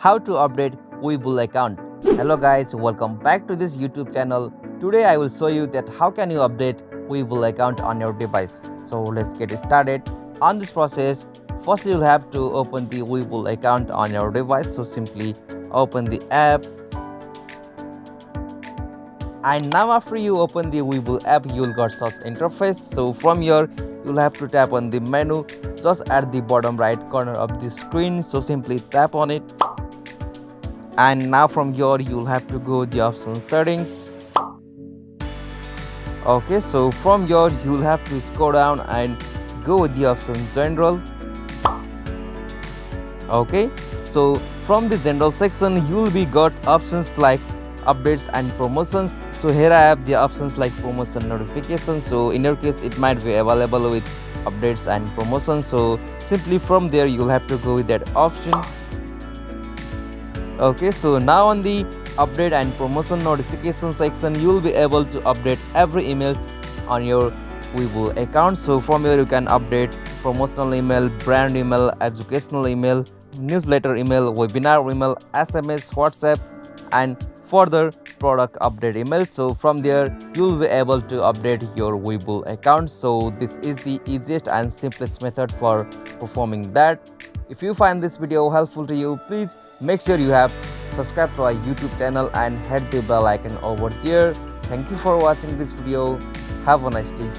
how to update Webull account. Hello guys, welcome back to this YouTube channel. Today I will show you that how can you update Webull account on your device. So let's get started on this process. First you'll have to open the Webull account on your device. So simply open the app, and now after you open the Webull app, you'll got such interface. So from here you'll have to tap on the menu just at the bottom right corner of the screen. So simply tap on it, and now from here you'll have to go the option settings. Okay, so from here you'll have to scroll down and go with the option general. Okay, so from the general section you'll be got options like updates and promotions. So here I have the options like promotion notifications. So in your case it might be available with updates and promotions. So simply from there you'll have to go with that option. Okay, so now on the update and promotion notification section you'll be able to update every emails on your Webull account. So from here you can update promotional email, brand email, educational email, newsletter email, webinar email, SMS, WhatsApp, and further product update email. So from there you'll be able to update your Webull account. So this is the easiest and simplest method for performing that. If you find this video helpful to you, please make sure you have subscribed to our YouTube channel and hit the bell icon over there. Thank you for watching this video. Have a nice day.